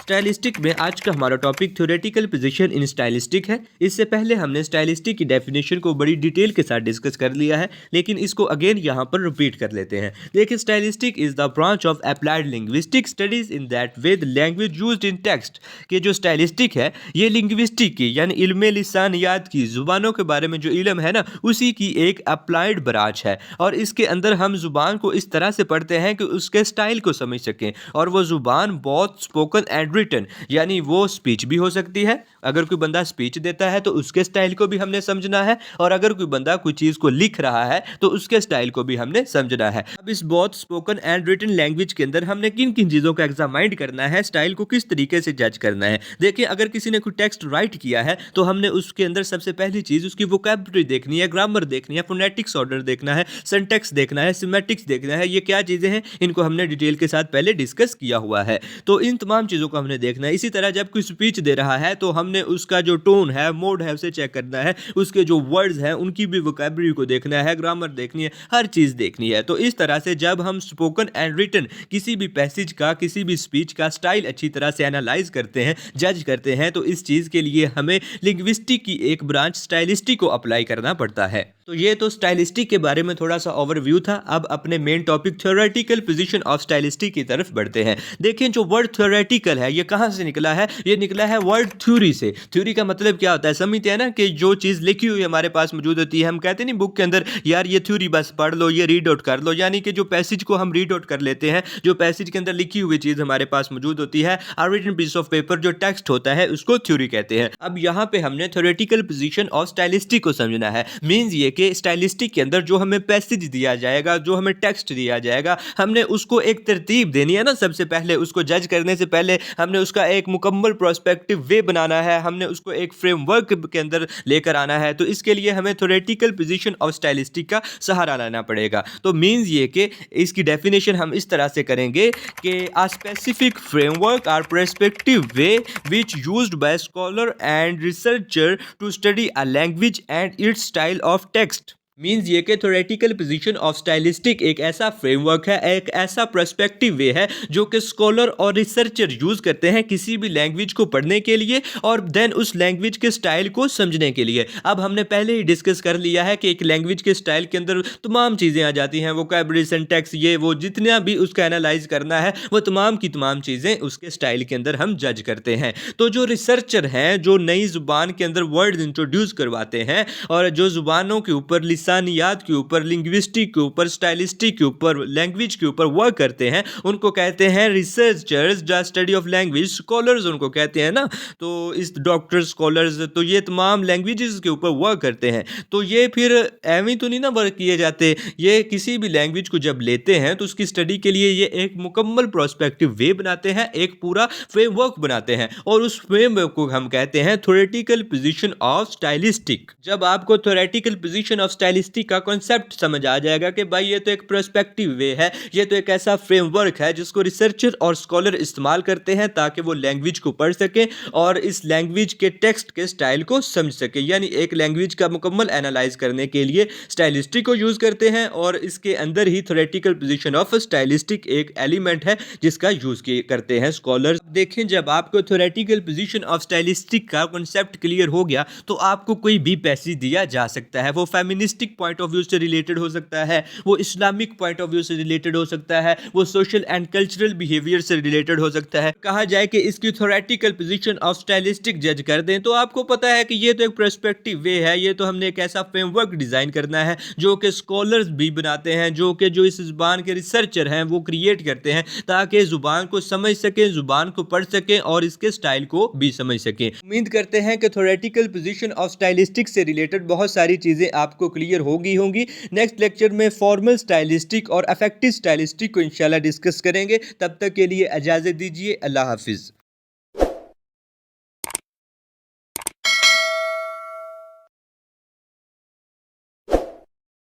Stylistic में आज का हमारा topic theoretical position in stylistic है। इससे पहले हमने स्टाइलिस्टिक की डेफिनेशन को बड़ी डिटेल के साथ डिस्कस कर लिया है, लेकिन इसको अगेन यहाँ पर रिपीट कर लेते हैं। देखिए, stylistic is the branch of applied linguistic studies in that way the language used in text. कि जो स्टाइलिस्टिक है ये लिंग्विस्टिक की यानी इल्मे लिसानियात की, जुबानों के बारे में जो इल्म है ना, उसी की एक अप्लाइड ब्रांच है। और इसके अंदर हम जुबान को इस तरह से पढ़ते हैं कि उसके स्टाइल को समझ सकें। और वो जुबान बहुत स्पोकन एंड रिटन यानी वो स्पीच भी हो सकती है। अगर कोई बंदा स्पीच देता है तो उसके स्टाइल को भी हमने समझना है, और अगर कोई बंदा कोई चीज को लिख रहा है तो उसके स्टाइल को भी हमने समझना है। अब इस बहुत स्पोकन एंड रिटन लैंग्वेज के अंदर हमने किन किन चीजों का एग्जामाइंड करना है, स्टाइल को किस तरीके से जज करना है। देखिए, अगर किसी ने कोई टेक्स्ट राइट किया है तो हमने उसके अंदर सबसे पहली चीज उसकी वोकैबुलरी देखनी है, ग्रामर देखनी है, फोनेटिक्स ऑर्डर देखना है, सिंटैक्स देखना है, सिमेटिक्स देखना है। ये क्या चीजें हैं, इनको हमने डिटेल के साथ पहले डिस्कस किया हुआ है। तो इन तमाम चीजों को हमने देखना है। इसी तरह जब कोई स्पीच दे रहा है तो हमने उसका जो टोन है, मोड है, उसे चेक करना है, उसके जो वर्ड्स हैं उनकी भी वोकैबुलरी को देखना है, ग्रामर देखनी है, हर चीज देखनी है। तो इस तरह से जब हम स्पोकन एंड रिटन किसी भी पैसेज का, किसी भी स्पीच का स्टाइल अच्छी तरह से एनालाइज करते हैं, जज करते हैं, तो इस चीज के लिए हमें लिंग्विस्टिक की एक ब्रांच स्टाइलिस्टिक को अप्लाई करना पड़ता है। तो ये तो स्टाइलिस्टिक के बारे में थोड़ा सा ओवरव्यू था। अब अपने main topic theoretical position of stylistic की तरफ बढ़ते हैं। देखिए, जो वर्ड थ्योरेटिकल है ये कहाँ से निकला है? ये निकला है वर्ड थ्योरी से। थ्योरी का मतलब क्या होता है, समझते हैं ना, कि जो चीज़ लिखी हुई हमारे पास मौजूद होती है, हम कहते नहीं बुक के अंदर यार ये थ्योरी बस पढ़ लो, ये रीड आउट कर लो, यानी कि जो पैसेज को हम रीड आउट कर लेते हैं, जो पैसेज के अंदर लिखी हुई चीज़ हमारे पास मौजूद होती है, रिटन पीस ऑफ पेपर जो टेक्स्ट होता है उसको थ्योरी कहते हैं। अब यहाँ पे हमने थ्योरेटिकल पोजीशन ऑफ स्टाइलिस्टिक को समझना है। मीन्स ये कि स्टाइलिस्टिक के अंदर जो हमें पैसेज दिया जाएगा, जो हमें टेक्स्ट दिया जाएगा, हमने उसको एक तरतीब देनी है ना। सबसे पहले उसको जज करने से पहले हमने उसका एक मुकम्मल प्रोस्पेक्टिव वे बनाना है, हमने उसको एक फ्रेमवर्क के अंदर लेकर आना है। तो इसके लिए हमें थ्योरेटिकल पोजीशन ऑफ स्टाइलिस्टिक का सहारा लेना पड़ेगा। तो मीन्स ये कि इसकी डेफिनेशन हम इस तरह से करेंगे कि अ स्पेसिफिक फ्रेमवर्क और perspective way which used by scholar and researcher to study a language and its style of text. Means ये कि थ्योरेटिकल पोजीशन ऑफ स्टाइलिस्टिक एक ऐसा फ्रेमवर्क है, एक ऐसा पर्सपेक्टिव वे है जो कि स्कॉलर और रिसर्चर यूज करते हैं किसी भी लैंग्वेज को पढ़ने के लिए और देन उस लैंग्वेज के स्टाइल को समझने के लिए। अब हमने पहले ही डिस्कस कर लिया है कि एक लैंग्वेज के स्टाइल के अंदर तमाम चीज़ें आ जाती हैं, वोकैबुलरी, सिंटैक्स, ये वो जितना भी उसका एनालाइज करना है, वो तमाम की तमाम चीज़ें उसके स्टाइल के अंदर हम जज करते हैं। तो जो रिसर्चर हैं, जो नई जुबान के अंदर वर्ड इंट्रोड्यूस करवाते हैं और जो जुबानों के ऊपर, लिसानियात के ऊपर, लिंग्विस्टिक के ऊपर, स्टाइलिस्टिक के ऊपर, लैंग्वेज के ऊपर वर्क करते हैं, उनको कहते हैं researchers. The study of language, scholars उनको कहते हैं ना। तो इस डॉक्टर, स्कॉलर्स, तो ये तमाम लैंग्वेजेस के ऊपर वर्क करते हैं। तो ये फिर एवं तो नहीं ना वर्क किए जाते, ये किसी भी लैंग्वेज को जब लेते हैं तो उसकी स्टडी के लिए ये एक मुकम्मल प्रोस्पेक्टिव वे बनाते हैं, एक पूरा फ्रेमवर्क बनाते हैं, और उस फ्रेमवर्क को हम कहते हैं थ्योरेटिकल पोजीशन ऑफ स्टाइलिस्टिक। जब आपको थ्योरेटिकल पोजीशन ऑफ स्टाइलिस्टिक का कॉन्सेप्ट समझ आ जाएगा कि भाई ये तो एक पर्सपेक्टिव वे है, ये तो एक ऐसा फ्रेमवर्क है जिसको रिसर्चर और स्कॉलर इस्तेमाल करते हैं ताकि वो लैंग्वेज को पढ़ सकें और इस लैंग्वेज के टेक्स्ट के स्टाइल को समझ सके। यानी एक लैंग्वेज का मुकम्मल एनालाइज करने के लिए स्टाइलिस्टिक को यूज करते हैं, और इसके अंदर ही थ्योरेटिकल पोजीशन ऑफ स्टाइलिस्टिक एक एलिमेंट है जिसका यूज करते हैं स्कॉलर। देखें, जब आपको थ्योरेटिकल पोजीशन ऑफ स्टाइलिस्टिक का कॉन्सेप्ट क्लियर हो गया तो आपको कोई भी पैसेज दिया जा सकता है। वो फेमिनिस्टिक पॉइंट ऑफ व्यू से रिलेटेड हो सकता है, वो इस्लामिक पॉइंट ऑफ व्यू से रिलेटेड हो सकता है, वो सोशल एंड कल्चरल बिहेवियर से रिलेटेड हो सकता है। कहा जाए कि इसकी थ्योरेटिकल पोजीशन ऑफ स्टाइलिस्टिक जज कर दें तो आपको पता है कि ये तो एक पर्सपेक्टिव वे है, ये तो हमने एक ऐसा फ्रेमवर्क डिजाइन करना है जो कि स्कॉलर्स भी बनाते हैं, जो इस जुबान के रिसर्चर हैं वो क्रिएट करते हैं ताकि जुबान को समझ सकें, जुबान को पढ़ सकें और इसके स्टाइल को भी समझ सकें। उम्मीद करते हैं कि थ्योरेटिकल पोजीशन ऑफ स्टाइलिस्टिक से रिलेटेड बहुत सारी चीजें आपको क्लियर होंगी। नेक्स्ट लेक्चर में फॉर्मल स्टाइलिस्टिक और अफेक्टिव स्टाइलिस्टिक को इंशाल्लाह डिस्कस करेंगे। तब तक के लिए इजाजत दीजिए। अल्लाह हाफिज।